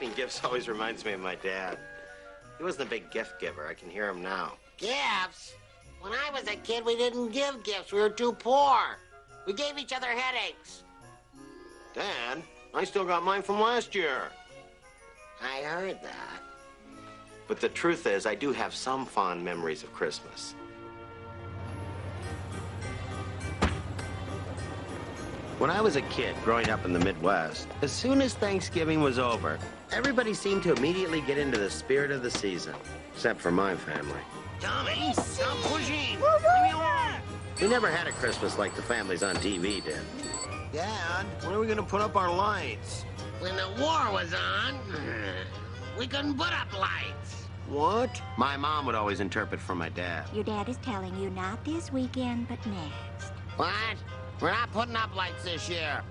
Wrapping gifts always reminds me of my dad. He wasn't a big gift giver. I can hear him now. Gifts? When I was a kid, we didn't give gifts. We were too poor. We gave each other headaches. Dad, I still got mine from last year. I heard that. But the truth is, I do have some fond memories of Christmas. When I was a kid growing up in the Midwest, as soon as Thanksgiving was over, everybody seemed to immediately get into the spirit of the season, except for my family. Tommy, stop pushing. We never had a Christmas like the families on TV did. Dad, when are we going to put up our lights? When the war was on, we couldn't put up lights. What? My mom would always interpret for my dad. Your dad is telling you not this weekend, but next. What? We're not putting up lights this year.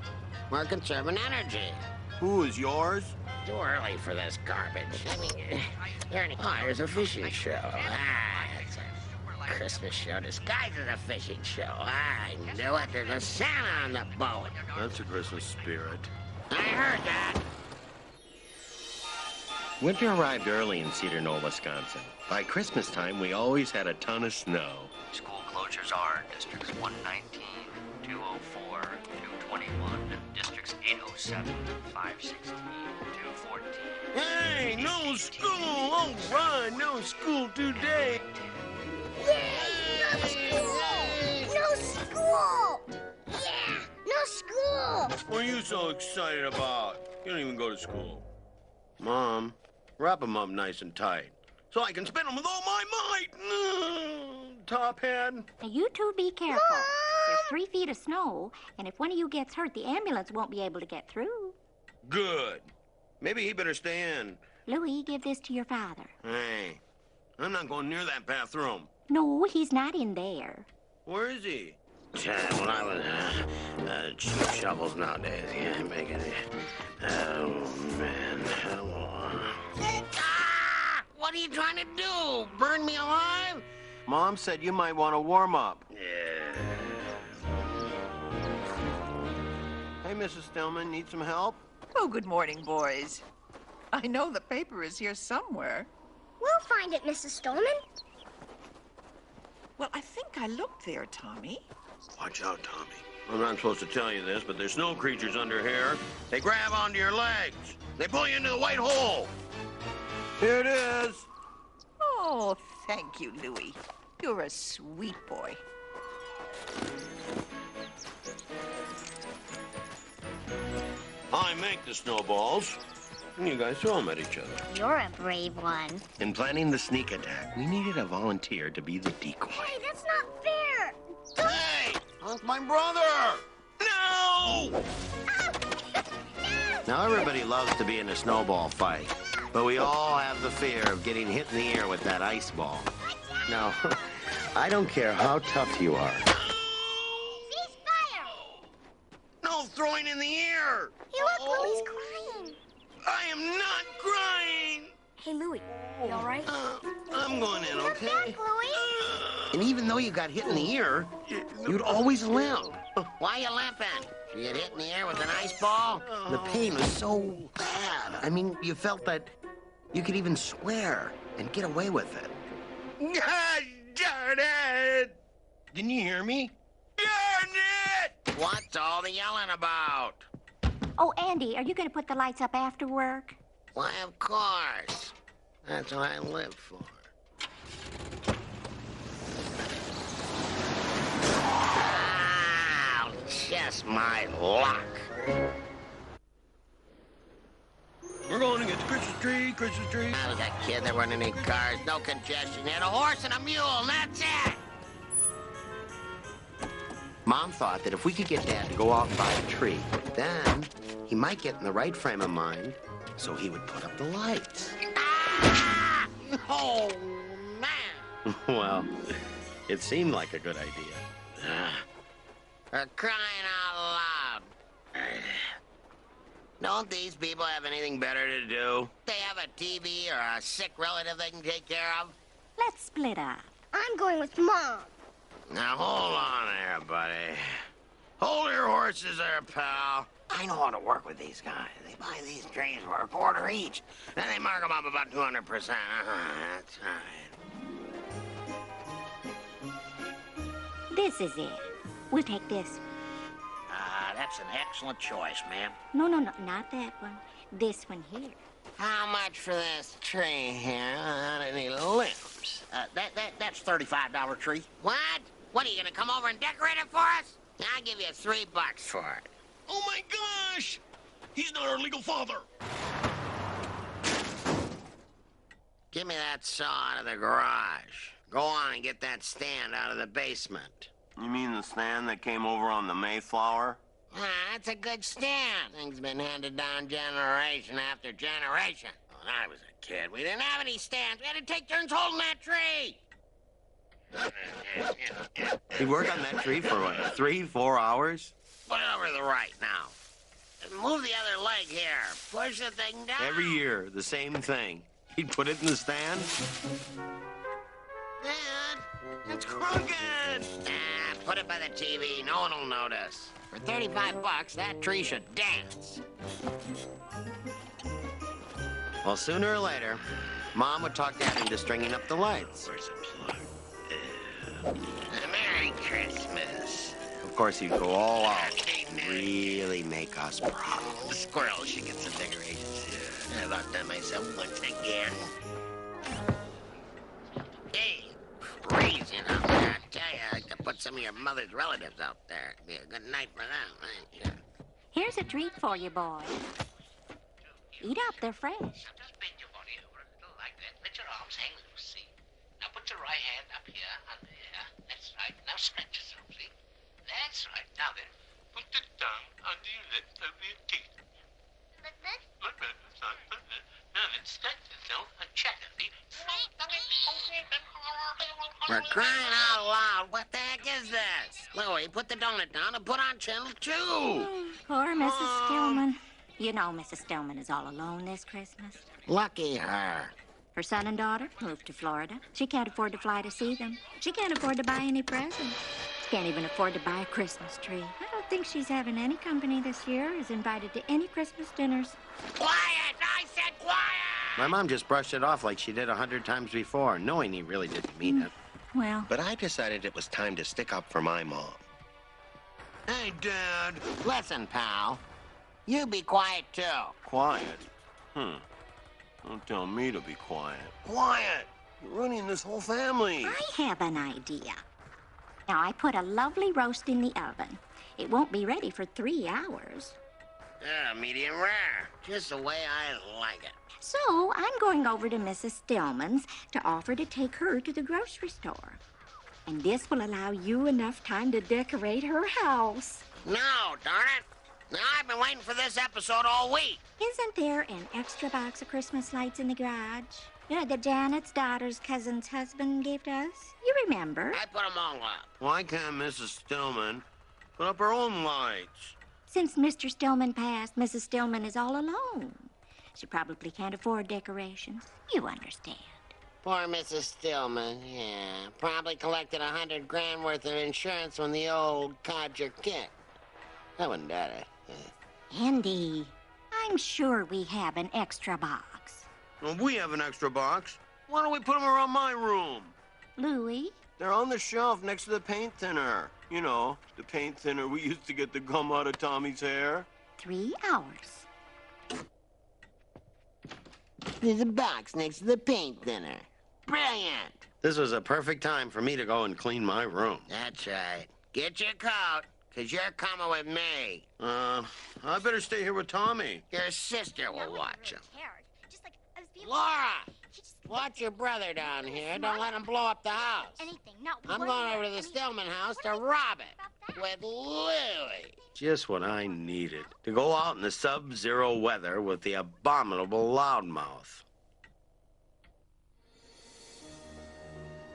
We're conserving energy. Who is yours? Too early for this garbage. I mean, there's a fishing show. It's a Christmas show disguised as a fishing show. I knew it. There's a Santa on the boat. That's a Christmas spirit. I heard that. Winter arrived early in Cedar Knoll, Wisconsin. By Christmas time, we always had a ton of snow. School closures are Districts 119, 204, 221, Districts 807, 516, 214. Hey, no school! All right, no school today. Yay! No school! No school! Yeah! No school! What are you so excited about? You don't even go to school. Mom, wrap them up nice and tight, so I can spin them with all my might. Top hat. Now, you two be careful. There's 3 feet of snow, and if one of you gets hurt, the ambulance won't be able to get through. Good. Maybe he better stay in. Louie, give this to your father. Hey, I'm not going near that bathroom. No, he's not in there. Where is he? When I was cheap shovels nowadays, yeah, making it. Oh man, What are you trying to do? Burn me alive? Mom said you might want to warm up. Yeah. Hey, Mrs. Stillman, need some help? Oh, good morning, boys. I know the paper is here somewhere. We'll find it, Mrs. Stillman. Well, I think I looked there, Tommy. Watch out, Tommy. I'm not supposed to tell you this, but there's snow creatures under here. They grab onto your legs. They pull you into the white hole. Here it is. Oh, thank you, Louie. You're a sweet boy. I make the snowballs, and you guys throw them at each other. You're a brave one. In planning the sneak attack, we needed a volunteer to be the decoy. Hey, that's not fair. Hey! That's my brother! No! Now, everybody loves to be in a snowball fight, but we all have the fear of getting hit in the ear with that ice ball. Now, I don't care how tough you are. Ceasefire! No throwing in the ear! Hey, look, Louie's crying. I am not crying! Hey, Louie, you all right? I'm going in, Come okay? back, Louie. And even though you got hit in the ear, you'd always limp. Why are you limping? You get hit in the ear with an ice ball? The pain was so bad. I mean, you felt that you could even swear and get away with it. God darn it! Didn't you hear me? Darn it! What's all the yelling about? Oh, Andy, are you going to put the lights up after work? Why, of course. That's what I live for. Ah, just my luck. We're going to get the Christmas tree, Christmas tree. I was a kid, there weren't any cars, no congestion. You had a horse and a mule, and that's it. Mom thought that if we could get Dad to go out and buy a tree, then he might get in the right frame of mind, so he would put up the lights. Ah! Oh, man. Well, it seemed like a good idea. For crying out loud. Don't these people have anything better to do? They have a TV or a sick relative they can take care of? Let's split up. I'm going with Mom. Now, hold on there, buddy. Hold your horses there, pal. I know how to work with these guys. They buy these trees for a quarter each. Then they mark them up about 200%. That's right. This is it. We'll take this. That's an excellent choice, ma'am. No, not that one. This one here. How much for this tree here without any limbs? That's $35 tree. What? What, are you gonna come over and decorate it for us? I'll give you $3 for it. Oh my gosh! He's not our legal father. Give me that saw out of the garage. Go on and get that stand out of the basement. You mean the stand that came over on the Mayflower? That's a good stand. Thing's been handed down generation after generation. When I was a kid, we didn't have any stands. We had to take turns holding that tree. You worked on that tree for what, 3-4 hours? Put it over to the right now. And move the other leg here. Push the thing down. Every year, the same thing. He'd put it in the stand? Dad, it's crooked. Put it by the TV. No one will notice. For $35, that tree should dance. Well, sooner or later, Mom would talk Dad into stringing up the lights. Merry Christmas. Of course, he'd go all out. Really make us proud. The squirrel should get some decorations. I thought that myself once again. Hey, freezing out there. I tell you, I could put some of your mother's relatives out there. It'd be a good night for them, right? Here's a treat for you, boy. Eat up, they're fresh. Now just bend your body over a little like that. Let your arms hang loose, see? Now put your right hand up here, under here. That's right. Now stretch yourself, see? That's right. Now then, put the tongue under your lips over your teeth. Like this? Like that. That's right. Now then, stretch yourself and chatter, see? For crying out loud, what the heck is this? Louie, put the donut down and put on channel 2. Poor Mrs. Stillman. You know Mrs. Stillman is all alone this Christmas. Lucky her. Her son and daughter moved to Florida. She can't afford to fly to see them. She can't afford to buy any presents. She can't even afford to buy a Christmas tree. I don't think she's having any company this year, is invited to any Christmas dinners. Quiet! I said quiet! My mom just brushed it off like she did 100 times before, knowing he really didn't mean it. Well, But I decided it was time to stick up for my mom. Hey, Dad. Listen, pal. You be quiet, too. Quiet? Don't tell me to be quiet. Quiet! You're ruining this whole family. I have an idea. Now, I put a lovely roast in the oven. It won't be ready for 3 hours. Yeah, medium rare. Just the way I like it. So, I'm going over to Mrs. Stillman's to offer to take her to the grocery store. And this will allow you enough time to decorate her house. No, darn it. Now, I've been waiting for this episode all week. Isn't there an extra box of Christmas lights in the garage? You know, that Janet's daughter's cousin's husband gave to us? You remember? I put them all up. Why can't Mrs. Stillman put up her own lights? Since Mr. Stillman passed, Mrs. Stillman is all alone. She probably can't afford decorations. You understand. Poor Mrs. Stillman, yeah. Probably collected $100,000 worth of insurance when the old codger kicked. I wouldn't doubt it. Andy, I'm sure we have an extra box. Well, we have an extra box. Why don't we put them around my room? Louie? They're on the shelf next to the paint thinner. You know, the paint thinner we used to get the gum out of Tommy's hair. 3 hours. There's a box next to the paint thinner. Brilliant. This was a perfect time for me to go and clean my room. That's right. Get your coat, 'cause you're coming with me. I better stay here with Tommy. Your sister will watch him. Just like I was being Laura! He just Watch your brother down here. Don't let him blow up the house. anything. Not I'm one going word. over to the I mean, Stillman house what to do I rob think it about that? with Louie. Just what I needed. To go out in the sub-zero weather with the abominable loudmouth.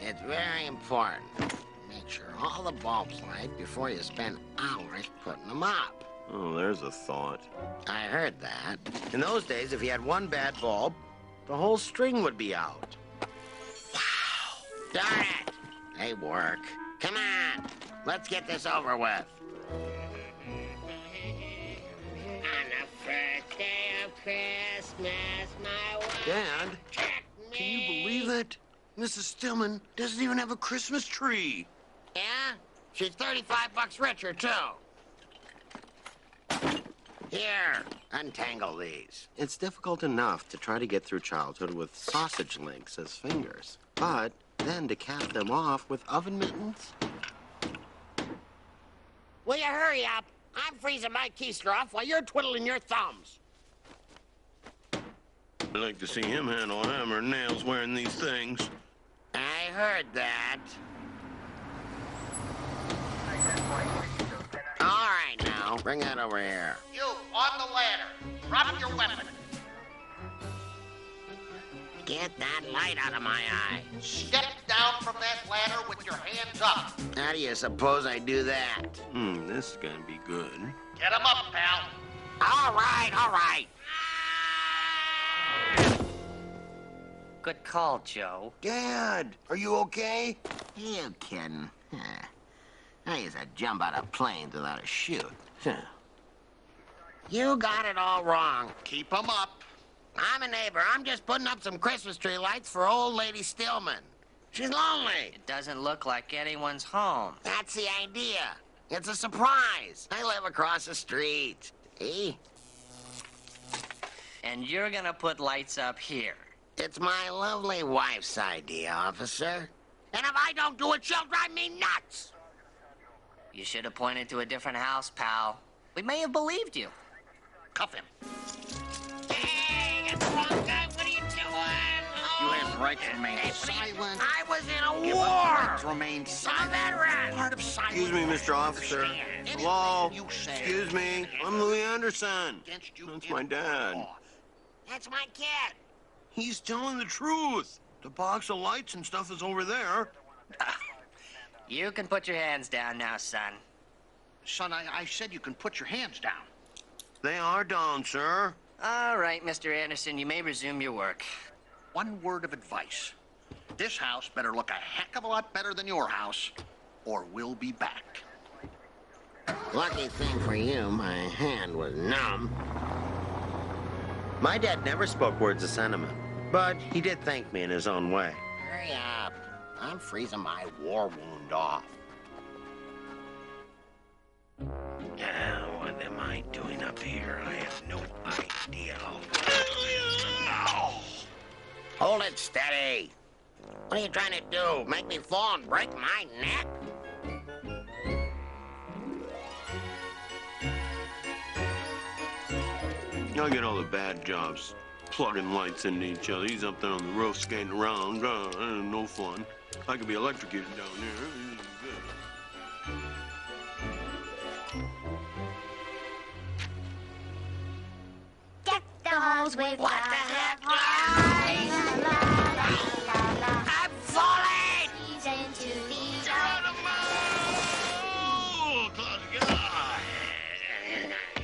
It's very important. Make sure all the bulbs light before you spend hours putting them up. Oh, there's a thought. I heard that. In those days, if you had one bad bulb, the whole string would be out. Darn it! They work. Come on, let's get this over with. Dad, can you believe it? Mrs. Stillman doesn't even have a Christmas tree. Yeah? She's 35 bucks richer, too. Here, untangle these. It's difficult enough to try to get through childhood with sausage links as fingers, but then to cap them off with oven mittens? Will you hurry up? I'm freezing my keister off while you're twiddling your thumbs. I'd like to see him handle a hammer and nails wearing these things. I heard that. All right, now, bring that over here. You, on the ladder. Drop your weapon. Get that light out of my eye. Step down from that ladder with your hands up. How do you suppose I do that? This is gonna be good. Get him up, pal. All right, all right. Good call, Joe. Dad, are you okay? You kidding? I used to jump out of planes without a chute. You got it all wrong. Keep him up. I'm a neighbor. I'm just putting up some Christmas tree lights for old lady Stillman. She's lonely. It doesn't look like anyone's home. That's the idea. It's a surprise. I live across the street. See? And you're gonna put lights up here. It's my lovely wife's idea, officer. And if I don't do it, she'll drive me nuts. You should have pointed to a different house, pal. We may have believed you. Cuff him. Hey, it's the wrong guy. What are you doing? You have rights to remain silent. I was in a You war. have rights to remain I'm a silent. veteran. Part of silence. Excuse me, Mr. Officer. Hello? You say Excuse me. I'm Louie Anderson. against you That's in my dad. law. That's my kid. He's telling the truth. The box of lights and stuff is over there. You can put your hands down now, son. Son, I said you can put your hands down. They are down, sir. All right, Mr. Anderson, you may resume your work. One word of advice. This house better look a heck of a lot better than your house, or we'll be back. Lucky thing for you, my hand was numb. My dad never spoke words of sentiment, but he did thank me in his own way. Hurry up. I'm freezing my war wound off. What am I doing up here? I have no idea. Hold it steady. What are you trying to do? Make me fall and break my neck? I get all the bad jobs. Plugging lights into each other. He's up there on the roof skating around. No fun. I could be electrocuted down here. Deck the halls with What the heck? I'm falling! season to be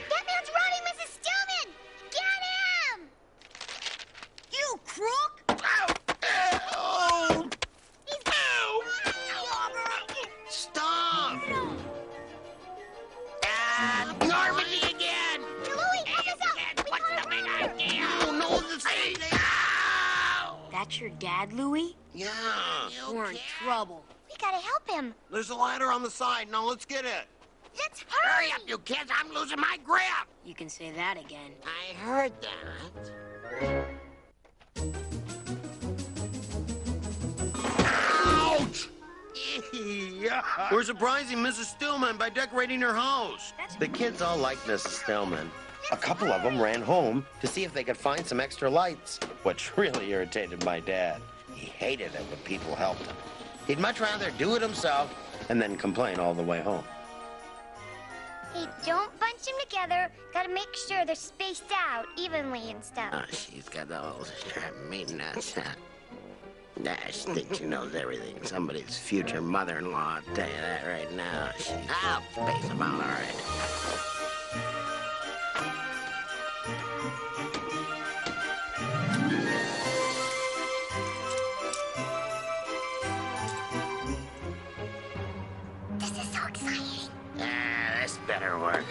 That man's running, Mrs. Stillman! Get him! You crook! He's Stop! Normandy again! Louie, help us out! We What's caught the big him. idea? You know this thing. That's your dad, Louie? Yeah. We're in trouble. We gotta help him. There's a ladder on the side. Now let's get it. Let's Hurry hurry! up, you kids! I'm losing my grip! You can say that again. I heard that. Ouch! We're surprising Mrs. Stillman by decorating her house. The kids all like Mrs. Stillman. A couple of them ran home to see if they could find some extra lights, which really irritated my dad. He hated it when people helped him. He'd much rather do it himself and then complain all the way home. Hey, don't bunch them together. Gotta make sure they're spaced out evenly and stuff. Oh, she's got those mean nuts. She thinks she knows everything. Somebody's future mother-in-law, I'll tell you that right now. I'll space them out all right. This is so exciting. This better work.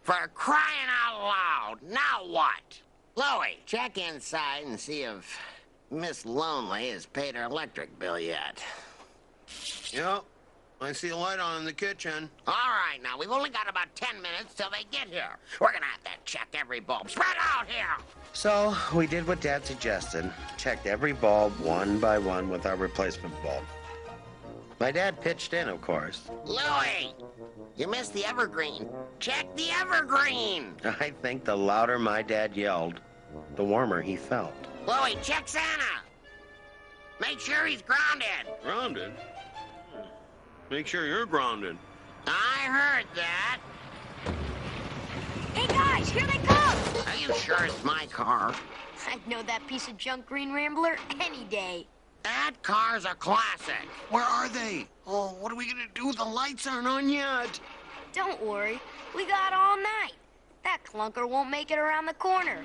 For crying out loud, now what? Louie, check inside and see if Miss Lonely has paid her electric bill yet. Yep. I see a light on in the kitchen. All right, now, we've only got about 10 minutes till they get here. We're gonna have to check every bulb. Spread out here! So we did what Dad suggested. Checked every bulb one by one with our replacement bulb. My dad pitched in, of course. Louie, you missed the evergreen. Check the evergreen! I think the louder my dad yelled, the warmer he felt. Louie, check Santa. Make sure he's grounded. Grounded? Make sure you're grounded. I heard that. Hey, guys, here they come! Are you sure it's my car? I'd know that piece of junk green rambler any day. That car's a classic. Where are they? Oh, what are we gonna do? The lights aren't on yet. Don't worry, we got all night. That clunker won't make it around the corner.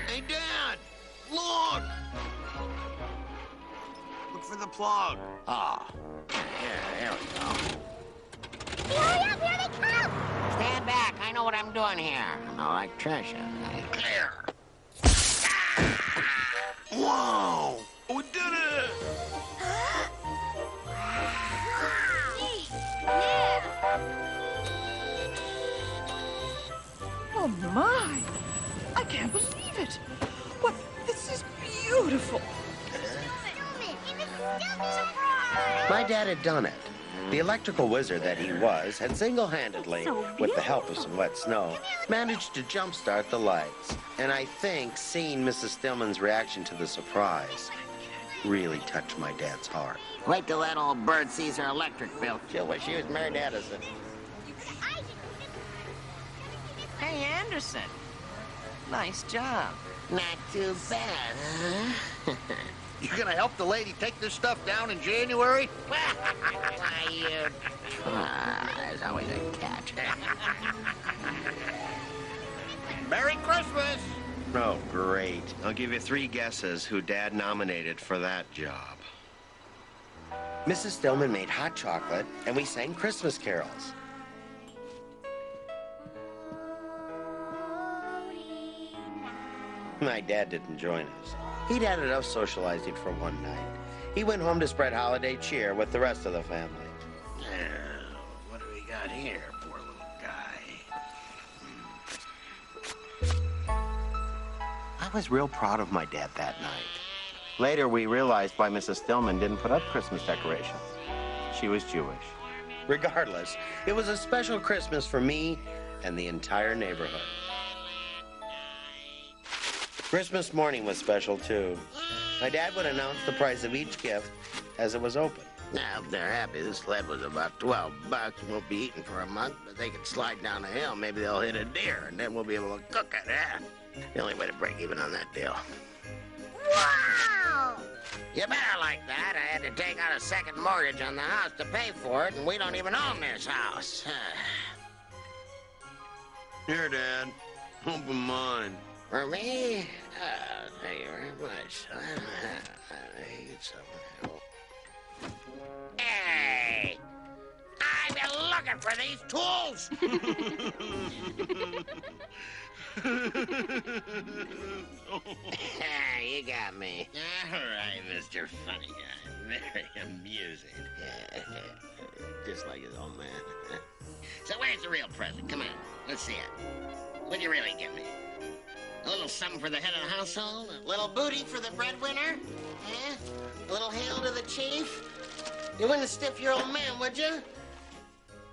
Hey, Dad! Look! Look for the plug. Oh, here we go. Hurry up, here they come! Stand back. I know what I'm doing here. I'm an electrician. Clear. Whoa! We did it! Neat. Yeah. Oh, my. I can't believe it. What? This is beautiful. My dad had done it. The electrical wizard that he was had single-handedly, with the help of some wet snow, managed to jump-start the lights. And I think seeing Mrs. Stillman's reaction to the surprise really touched my dad's heart. Wait till that old bird sees her electric bill. She'll wish she was married to Edison. Hey, Anderson. Nice job. Not too bad, huh? You gonna help the lady take this stuff down in January? You try. There's always a catch. Merry Christmas! Oh, great. I'll give you 3 guesses who Dad nominated for that job. Mrs. Stillman made hot chocolate, and we sang Christmas carols. My dad didn't join us. He'd had enough socializing for one night. He went home to spread holiday cheer with the rest of the family. Now, what do we got here, poor little guy? I was real proud of my dad that night. Later, we realized why Mrs. Stillman didn't put up Christmas decorations. She was Jewish. Regardless, it was a special Christmas for me and the entire neighborhood. Christmas morning was special, too. My dad would announce the price of each gift as it was open. Now, if they're happy, this sled was about $12. Won't be eaten for a month, but they can slide down the hill. Maybe they'll hit a deer, and then we'll be able to cook it, eh? The only way to break even on that deal. Wow! You better like that. I had to take out a second mortgage on the house to pay for it, and we don't even own this house. Here, Dad. Open mine. For me? Thank you very much, son. I need some help. Hey! I've been looking for these tools! You got me. All right, Mr. Funny Guy. Very amusing. Just like his old man. So where's the real present? Come on, let's see it. What'd you really give me? A little something for the head of the household? A little booty for the breadwinner? Eh? A little hail to the chief? You wouldn't stiff your old man, would you?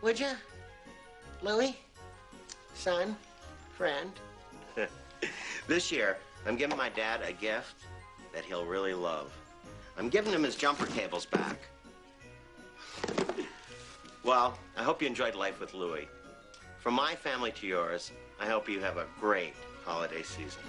Would you? Louie? Son? Friend? This year, I'm giving my dad a gift that he'll really love. I'm giving him his jumper cables back. Well, I hope you enjoyed life with Louie. From my family to yours, I hope you have a great holiday season.